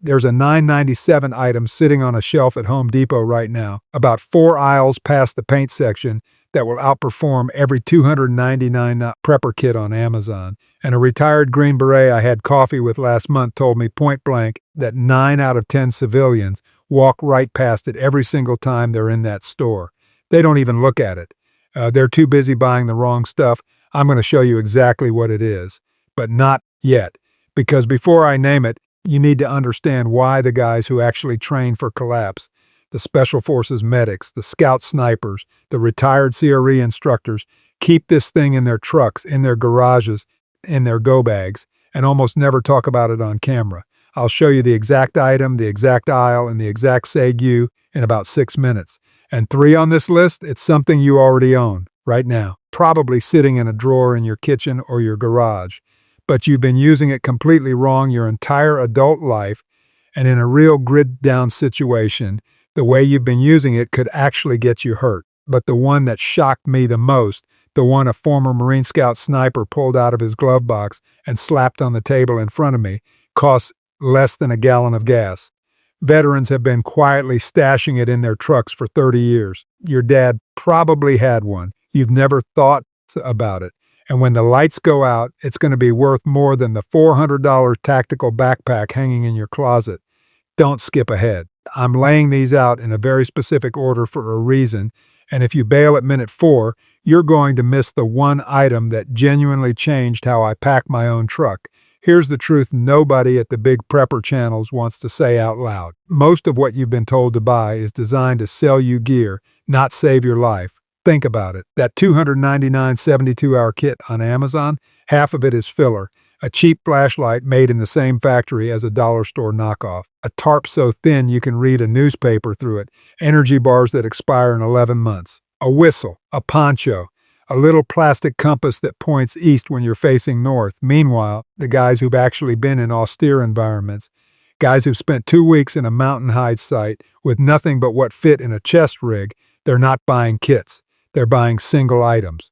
There's a $9.97 item sitting on a shelf at Home Depot right now, about 4 aisles past the paint section, that will outperform every $299 prepper kit on Amazon. And a retired Green Beret I had coffee with last month told me point blank that 9 out of 10 civilians walk right past it every single time they're in that store. They don't even look at it. They're too busy buying the wrong stuff. I'm going to show you exactly what it is, but not yet, because before I name it, you need to understand why the guys who actually train for collapse, the Special Forces medics, the scout snipers, the retired CRE instructors, keep this thing in their trucks, in their garages, in their go bags, and almost never talk about it on camera. I'll show you the exact item, the exact aisle, and the exact segue in about 6 minutes. And 3 on this list, it's something you already own right now, probably sitting in a drawer in your kitchen or your garage. But you've been using it completely wrong your entire adult life, and in a real grid-down situation, the way you've been using it could actually get you hurt. But the one that shocked me the most, the one a former Marine Scout sniper pulled out of his glove box and slapped on the table in front of me, costs less than a gallon of gas. Veterans have been quietly stashing it in their trucks for 30 years. Your dad probably had one. You've never thought about it. And when the lights go out, it's going to be worth more than the $400 tactical backpack hanging in your closet. Don't skip ahead. I'm laying these out in a very specific order for a reason, and if you bail at minute 4, you're going to miss the one item that genuinely changed how I pack my own truck. Here's the truth nobody at the big prepper channels wants to say out loud. Most of what you've been told to buy is designed to sell you gear, not save your life. Think about it. That $299 72-hour kit on Amazon, half of it is filler. A cheap flashlight made in the same factory as a dollar store knockoff. A tarp so thin you can read a newspaper through it. Energy bars that expire in 11 months. A whistle. A poncho. A little plastic compass that points east when you're facing north. Meanwhile, the guys who've actually been in austere environments, guys who've spent 2 weeks in a mountain hide site with nothing but what fit in a chest rig, they're not buying kits. They're buying single items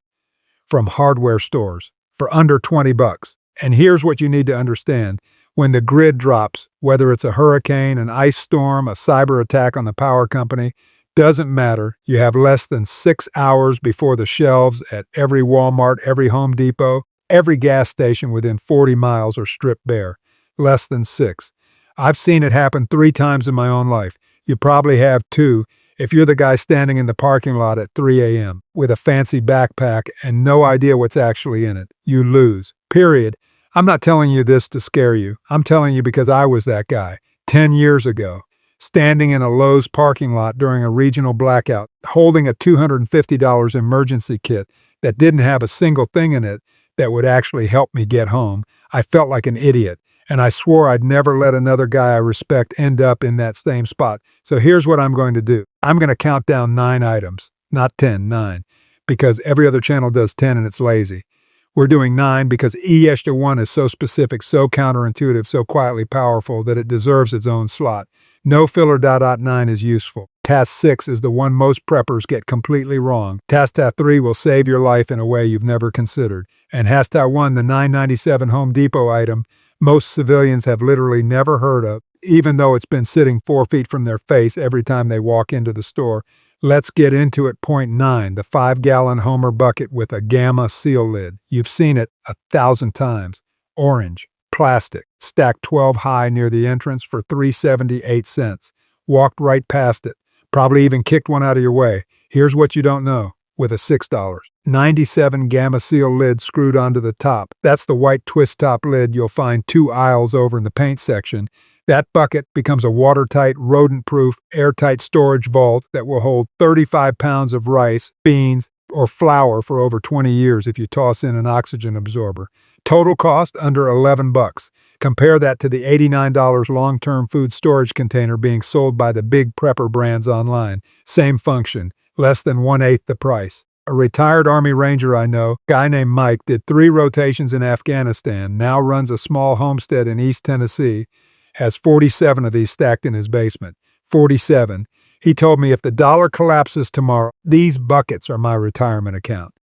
from hardware stores for under $20. And here's what you need to understand. When the grid drops, whether it's a hurricane, an ice storm, a cyber attack on the power company, doesn't matter. You have less than 6 hours before the shelves at every Walmart, every Home Depot, every gas station within 40 miles are stripped bare. Less than 6. I've seen it happen 3 times in my own life. You probably have too, if you're the guy standing in the parking lot at 3 a.m. with a fancy backpack and no idea what's actually in it. You lose. Period. I'm not telling you this to scare you. I'm telling you because I was that guy 10 years ago, standing in a Lowe's parking lot during a regional blackout, holding a $250 emergency kit that didn't have a single thing in it that would actually help me get home. I felt like an idiot, and I swore I'd never let another guy I respect end up in that same spot. So here's what I'm going to do. I'm going to count down 9 items, not 10, 9, because every other channel does 10 and it's lazy. We're doing 9 because E-1 is so specific, so counterintuitive, so quietly powerful that it deserves its own slot. No filler. 9 is useful. Task 6 is the one most preppers get completely wrong. Task 3 will save your life in a way you've never considered. And Task 1, the $9.97 Home Depot item, most civilians have literally never heard of, even though it's been sitting 4 feet from their face every time they walk into the store. Let's get into it. Point 9, the 5-gallon Homer bucket with a gamma seal lid. You've seen it 1,000 times. Orange, plastic, stacked 12 high near the entrance for $3.78. Walked right past it. Probably even kicked one out of your way. Here's what you don't know. With a $6. 97 gamma seal lid screwed onto the top. That's the white twist top lid you'll find 2 aisles over in the paint section. That bucket becomes a watertight, rodent-proof, airtight storage vault that will hold 35 pounds of rice, beans, or flour for over 20 years if you toss in an oxygen absorber. Total cost under $11. Compare that to the $89 long-term food storage container being sold by the big prepper brands online. Same function, less than 1/8 the price. A retired Army Ranger I know, guy named Mike, did 3 rotations in Afghanistan, now runs a small homestead in East Tennessee, has 47 of these stacked in his basement. 47. He told me if the dollar collapses tomorrow, these buckets are my retirement account.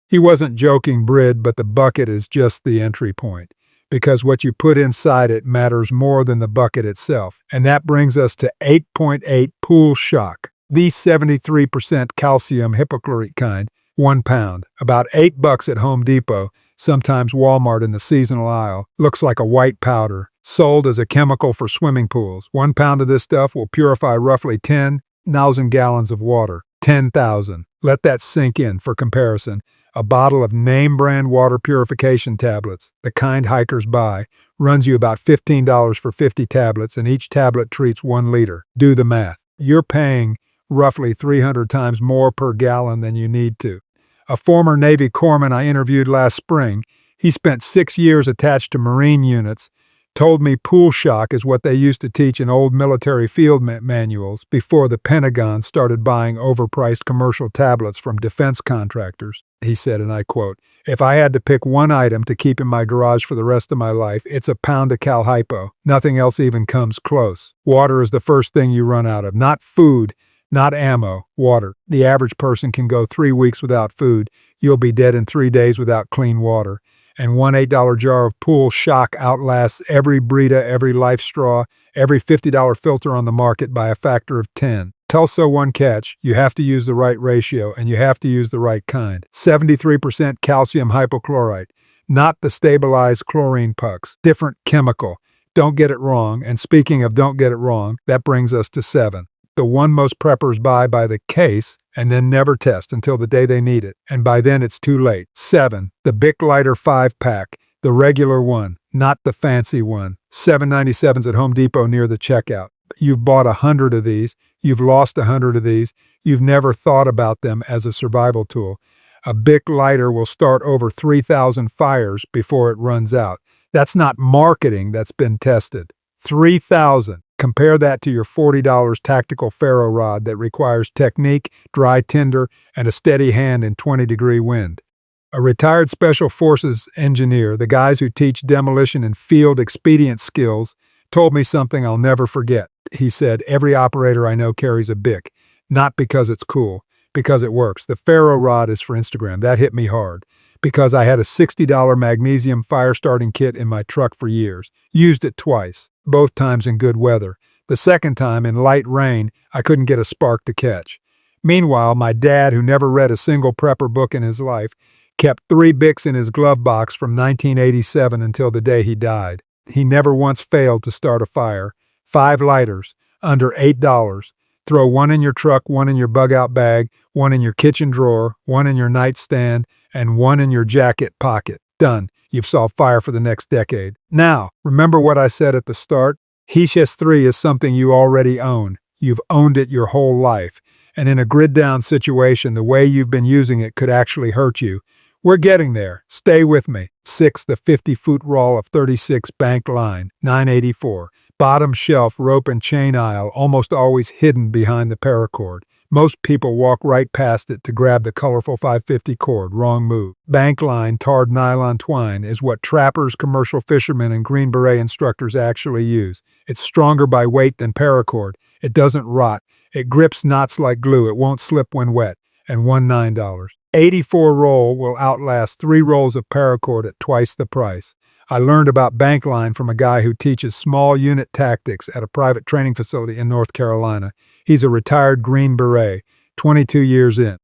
He wasn't joking, Brid, but the bucket is just the entry point. because what you put inside it matters more than the bucket itself. And that brings us to 8.8 pool shock. The 73% calcium hypochlorite kind, 1 pound, about $8 at Home Depot, sometimes Walmart in the seasonal aisle, looks like a white powder, sold as a chemical for swimming pools. 1 pound of this stuff will purify roughly 10,000 gallons of water. 10,000. Let that sink in for comparison. A bottle of name brand water purification tablets, the kind hikers buy, runs you about $15 for 50 tablets, and each tablet treats 1 liter. Do the math. You're paying roughly 300 times more per gallon than you need to. A former Navy corpsman I interviewed last spring, he spent 6 years attached to Marine units, told me pool shock is what they used to teach in old military field manuals before the Pentagon started buying overpriced commercial tablets from defense contractors. He said, and I quote, "If I had to pick one item to keep in my garage for the rest of my life, it's a pound of Cal Hypo. Nothing else even comes close. Water is the first thing you run out of. Not food, not ammo, water. The average person can go 3 weeks without food. You'll be dead in 3 days without clean water. And one $8 jar of pool shock outlasts every Brita, every Life Straw, every $50 filter on the market by a factor of 10. Tulsa one catch, you have to use the right ratio, and you have to use the right kind. 73% calcium hypochlorite, not the stabilized chlorine pucks. Different chemical. Don't get it wrong, and speaking of don't get it wrong, that brings us to 7. The one most preppers buy by the case and then never test until the day they need it, and by then it's too late. 7. The Bic Lighter 5-pack, the regular one, not the fancy one. $7.97 at Home Depot near the checkout. You've bought 100 of these, you've lost 100 of these, you've never thought about them as a survival tool. A Bic lighter will start over 3,000 fires before it runs out. That's not marketing, that's been tested. 3,000. Compare that to your $40 tactical ferro rod that requires technique, dry tinder, and a steady hand in 20-degree wind. A retired Special Forces engineer, the guys who teach demolition and field expedient skills, told me something I'll never forget. He said, "Every operator I know carries a Bic, not because it's cool, because it works. The ferro rod is for Instagram." That hit me hard, because I had a $60 magnesium fire starting kit in my truck for years. Used it twice, both times in good weather. The second time, in light rain, I couldn't get a spark to catch. Meanwhile, my dad, who never read a single prepper book in his life, kept 3 Bics in his glove box from 1987 until the day he died. He never once failed to start a fire. 5 lighters, under $8. Throw 1 in your truck, 1 in your bug-out bag, 1 in your kitchen drawer, 1 in your nightstand, and 1 in your jacket pocket. Done. You've solved fire for the next decade. Now, remember what I said at the start? HESHES 3 is something you already own. You've owned it your whole life. And in a grid-down situation, the way you've been using it could actually hurt you. We're getting there. Stay with me. 6. The 50-foot roll of 36 bank line, $9.84. Bottom shelf, rope and chain aisle, almost always hidden behind the paracord. Most people walk right past it to grab the colorful 550 cord. Wrong move. Bank line tarred nylon twine is what trappers, commercial fishermen, and Green Beret instructors actually use. It's stronger by weight than paracord. It doesn't rot. It grips knots like glue. It won't slip when wet. And $9. 84 roll will outlast 3 rolls of paracord at twice the price. I learned about bank line from a guy who teaches small unit tactics at a private training facility in North Carolina. He's a retired Green Beret, 22 years in.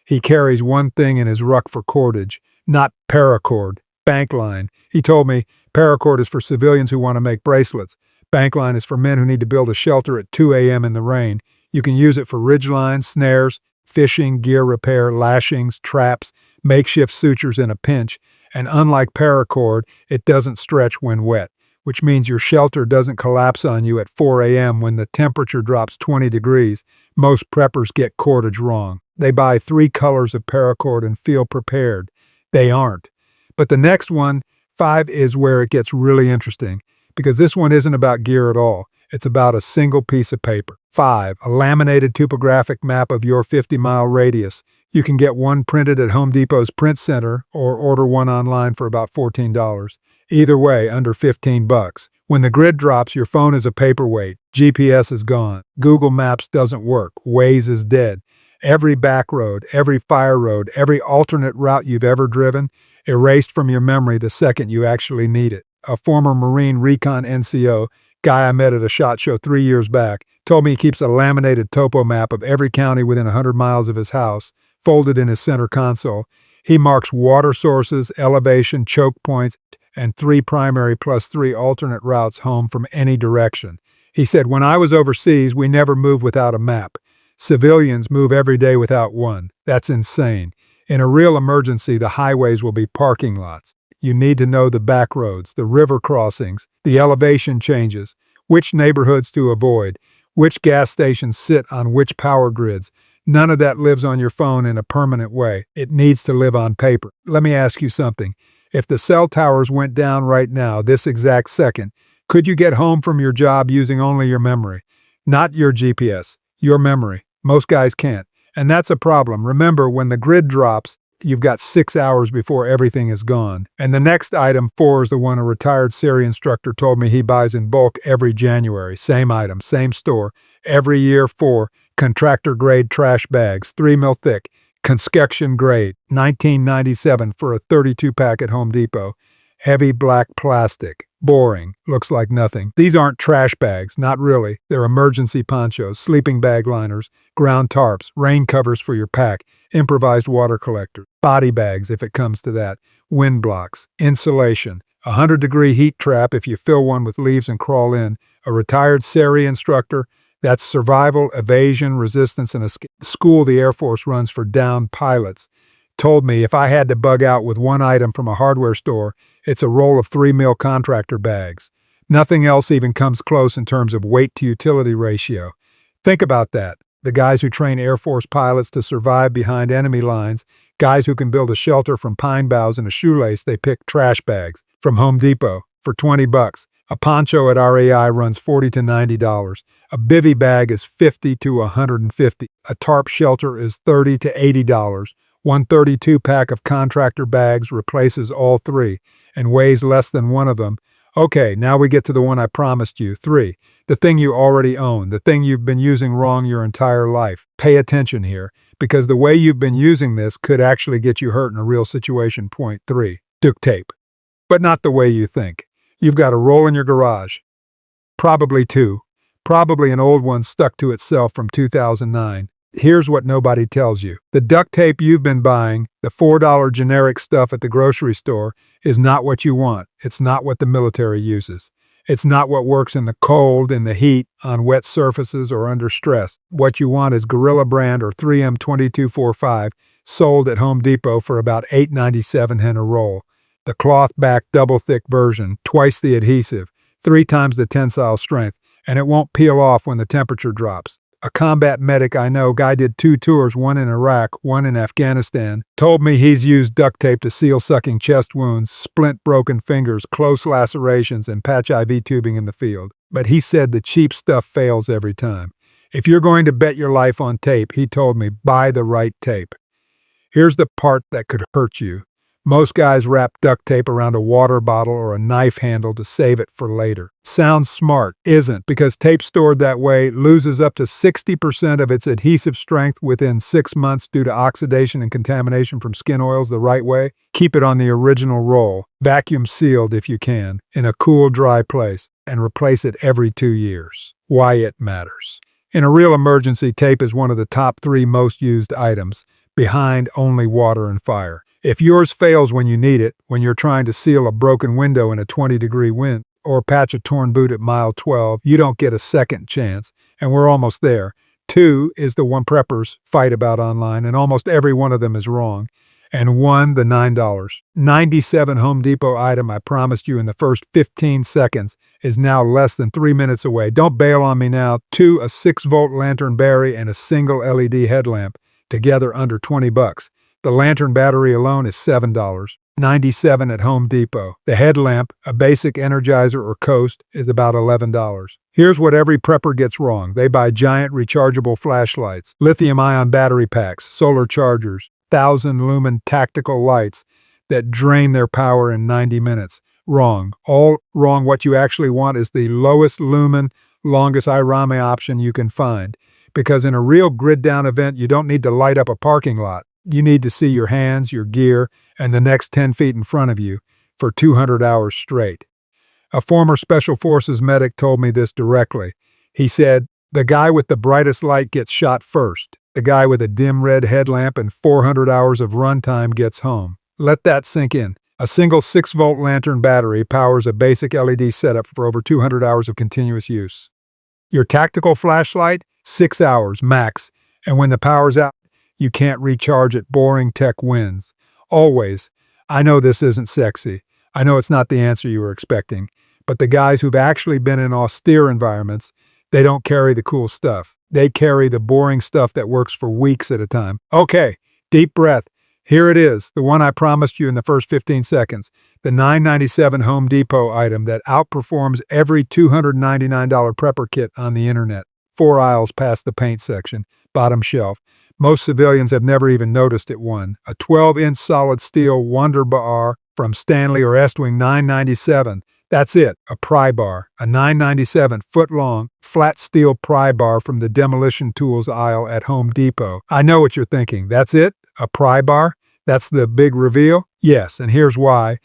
He carries one thing in his ruck for cordage, not paracord, bank line. He told me paracord is for civilians who want to make bracelets. Bank line is for men who need to build a shelter at 2 a.m. in the rain. You can use it for ridge lines, snares, fishing, gear repair, lashings, traps, makeshift sutures in a pinch. And unlike paracord, it doesn't stretch when wet, which means your shelter doesn't collapse on you at 4 a.m. when the temperature drops 20 degrees. Most preppers get cordage wrong. They buy 3 colors of paracord and feel prepared. They aren't. But the next one, 5, is where it gets really interesting, because this one isn't about gear at all. It's about a single piece of paper. 5, a laminated topographic map of your 50-mile radius. You can get one printed at Home Depot's print center or order one online for about $14. Either way, under $15. When the grid drops, your phone is a paperweight. GPS is gone. Google Maps doesn't work. Waze is dead. Every back road, every fire road, every alternate route you've ever driven, erased from your memory the second you actually need it. A former Marine Recon NCO, guy I met at a SHOT Show 3 years back, told me he keeps a laminated topo map of every county within 100 miles of his house, folded in his center console. He marks water sources, elevation, choke points, and 3 primary plus 3 alternate routes home from any direction. He said, "When I was overseas, we never moved without a map. Civilians move every day without one. That's insane. In a real emergency, the highways will be parking lots. You need to know the back roads, the river crossings, the elevation changes, which neighborhoods to avoid, which gas stations sit on which power grids. None of that lives on your phone in a permanent way. It needs to live on paper." Let me ask you something. If the cell towers went down right now, this exact second, could you get home from your job using only your memory? Not your GPS, your memory. Most guys can't. And that's a problem. Remember, when the grid drops, you've got 6 hours before everything is gone. And the next item, 4, is the one a retired Syria instructor told me he buys in bulk every January. Same item, same store. Every year, 4, contractor grade trash bags, 3 mil thick. Construction grade, $19.97 for a 32-pack at Home Depot. Heavy black plastic. Boring. Looks like nothing. These aren't trash bags, not really. They're emergency ponchos, sleeping bag liners, ground tarps, rain covers for your pack, improvised water collector, body bags if it comes to that, wind blocks, insulation, a 100-degree heat trap if you fill one with leaves and crawl in, a retired SERI instructor. That's survival, evasion, resistance, and escape. School the Air Force runs for downed pilots. Told me if I had to bug out with one item from a hardware store, it's a roll of 3 mil contractor bags. Nothing else even comes close in terms of weight to utility ratio. Think about that. The guys who train Air Force pilots to survive behind enemy lines, guys who can build a shelter from pine boughs and a shoelace, they pick trash bags from Home Depot for $20. A poncho at REI runs $40 to $90. A bivy bag is $50 to $150. A tarp shelter is $30 to $80. One 32-pack of contractor bags replaces all 3 and weighs less than one of them. Okay, now we get to the one I promised you. 3, the thing you already own, the thing you've been using wrong your entire life. Pay attention here, because the way you've been using this could actually get you hurt in a real situation. Point 3, duct tape. But not the way you think. You've got a roll in your garage. Probably 2. Probably an old one stuck to itself from 2009. Here's what nobody tells you. The duct tape you've been buying, the $4 generic stuff at the grocery store, is not what you want. It's not what the military uses. It's not what works in the cold, in the heat, on wet surfaces, or under stress. What you want is Gorilla Brand or 3M 2245, sold at Home Depot for about $8.97 a roll. The cloth-backed double-thick version, twice the adhesive, 3 times the tensile strength, and it won't peel off when the temperature drops. A combat medic I know, guy did 2 tours, one in Iraq, one in Afghanistan, told me he's used duct tape to seal sucking chest wounds, splint broken fingers, close lacerations, and patch IV tubing in the field. But he said the cheap stuff fails every time. If you're going to bet your life on tape, he told me, buy the right tape. Here's the part that could hurt you. Most guys wrap duct tape around a water bottle or a knife handle to save it for later. Sounds smart, isn't, because tape stored that way loses up to 60% of its adhesive strength within 6 months due to oxidation and contamination from skin oils. The right way? Keep it on the original roll, vacuum sealed if you can, in a cool, dry place, and replace it every 2 years. Why it matters. In a real emergency, tape is one of the top 3 most used items, behind only water and fire. If yours fails when you need it, when you're trying to seal a broken window in a 20-degree wind, or patch a torn boot at mile 12, you don't get a second chance, and we're almost there. 2 is the one preppers fight about online, and almost every one of them is wrong. And 1, the $9.97 Home Depot item I promised you in the first 15 seconds, is now less than 3 minutes away. Don't bail on me now. 2, a 6-volt lantern battery and a single LED headlamp, together under $20. The lantern battery alone is $7.97 at Home Depot. The headlamp, a basic Energizer or Coast, is about $11. Here's what every prepper gets wrong. They buy giant rechargeable flashlights, lithium-ion battery packs, solar chargers, 1,000-lumen tactical lights that drain their power in 90 minutes. Wrong. All wrong. What you actually want is the lowest lumen, longest IRAME option you can find. Because in a real grid-down event, you don't need to light up a parking lot. You need to see your hands, your gear, and the next 10 feet in front of you for 200 hours straight. A former Special Forces medic told me this directly. He said, "The guy with the brightest light gets shot first. The guy with a dim red headlamp and 400 hours of runtime gets home." Let that sink in. A single 6-volt lantern battery powers a basic LED setup for over 200 hours of continuous use. Your tactical flashlight, 6 hours max, and when the power's out, you can't recharge it. Boring tech wins. Always. I know this isn't sexy. I know it's not the answer you were expecting, but the guys who've actually been in austere environments, they don't carry the cool stuff. They carry the boring stuff that works for weeks at a time. Okay, deep breath. Here it is, the one I promised you in the first 15 seconds, the $9.97 Home Depot item that outperforms every $299 prepper kit on the internet. 4 aisles past the paint section, bottom shelf. Most civilians have never even noticed it. One, a 12-inch solid steel Wonder Bar from Stanley or Estwing, $9.97. That's it, a pry bar, a $9.97 foot-long, flat steel pry bar from the demolition tools aisle at Home Depot. I know what you're thinking. That's it? A pry bar? That's the big reveal? Yes, and here's why.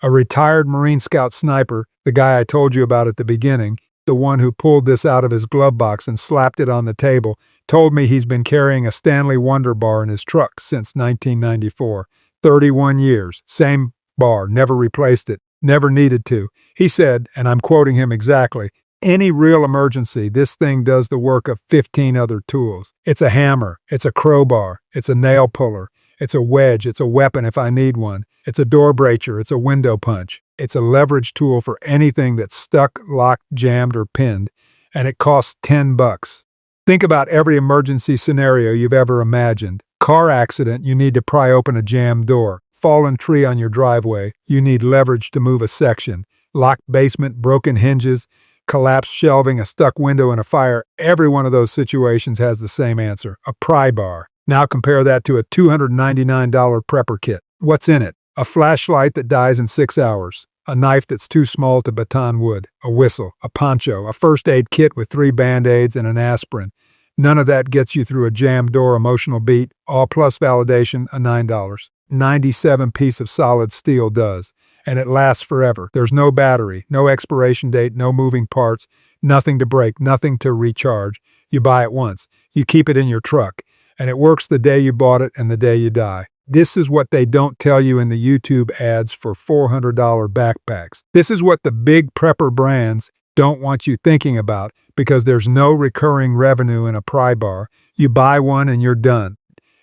A retired Marine Scout sniper, the guy I told you about at the beginning, the one who pulled this out of his glove box and slapped it on the table, told me he's been carrying a Stanley Wonder Bar in his truck since 1994. 31 years, same bar, never replaced it, never needed to. He said, and I'm quoting him exactly, "Any real emergency, this thing does the work of 15 other tools. It's a hammer, it's a crowbar, it's a nail puller, it's a wedge, it's a weapon if I need one, it's a door breacher, it's a window punch. It's a leverage tool for anything that's stuck, locked, jammed, or pinned, and it costs $10. Think about every emergency scenario you've ever imagined. Car accident, you need to pry open a jammed door. Fallen tree on your driveway, you need leverage to move a section. Locked basement, broken hinges, collapsed shelving, a stuck window, and a fire. Every one of those situations has the same answer, a pry bar. Now compare that to a $299 prepper kit. What's in it? A flashlight that dies in 6 hours. A knife that's too small to baton wood, a whistle, a poncho, a first aid kit with 3 Band-Aids and an aspirin. None of that gets you through a jammed door emotional beat, all plus validation, a $9. 97 piece of solid steel does, and it lasts forever. There's no battery, no expiration date, no moving parts, nothing to break, nothing to recharge. You buy it once, you keep it in your truck, and it works the day you bought it and the day you die. This is what they don't tell you in the YouTube ads for $400 backpacks. This is what the big prepper brands don't want you thinking about because there's no recurring revenue in a pry bar. You buy one and you're done.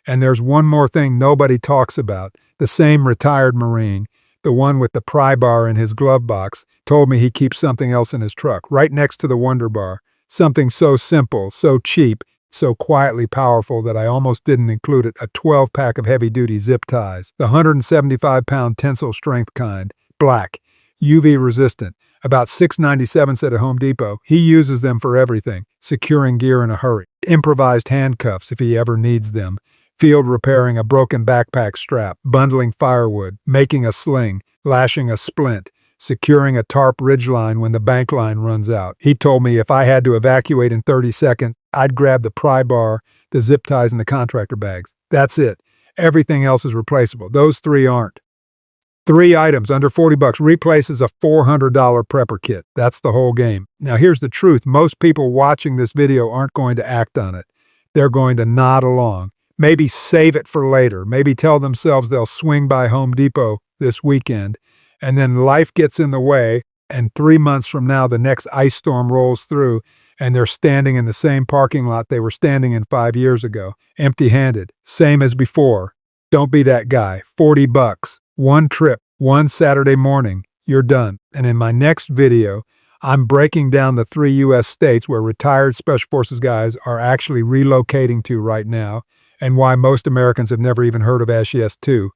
And there's one more thing nobody talks about. The same retired Marine, the one with the pry bar in his glove box, told me he keeps something else in his truck, right next to the Wonder Bar. Something so simple, so cheap, so quietly powerful that I almost didn't include it, a 12-pack of heavy-duty zip ties, the 175-pound tensile strength kind, black, UV resistant, about $6.97 at Home Depot. He uses them for everything, securing gear in a hurry, improvised handcuffs if he ever needs them, field repairing a broken backpack strap, bundling firewood, making a sling, lashing a splint, securing a tarp ridgeline when the bank line runs out. He told me if I had to evacuate in 30 seconds, I'd grab the pry bar, the zip ties, and the contractor bags. That's it. Everything else is replaceable. Those 3 aren't. 3 items under $40 replaces a $400 prepper kit. That's the whole game. Now here's the truth. Most people watching this video aren't going to act on it. They're going to nod along. Maybe save it for later. Maybe tell themselves they'll swing by Home Depot this weekend. And then life gets in the way, and 3 months from now the next ice storm rolls through, and they're standing in the same parking lot they were standing in 5 years ago, empty-handed, same as before. Don't be that guy. $40. One trip, one Saturday morning, you're done. And in my next video, I'm breaking down the 3 U.S. states where retired Special Forces guys are actually relocating to right now, and why most Americans have never even heard of SES2.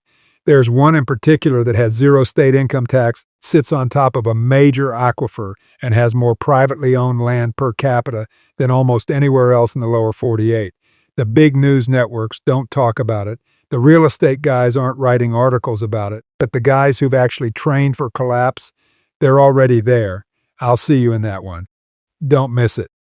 There's one in particular that has 0 state income tax, sits on top of a major aquifer, and has more privately owned land per capita than almost anywhere else in the lower 48. The big news networks don't talk about it. The real estate guys aren't writing articles about it, but the guys who've actually trained for collapse, they're already there. I'll see you in that one. Don't miss it.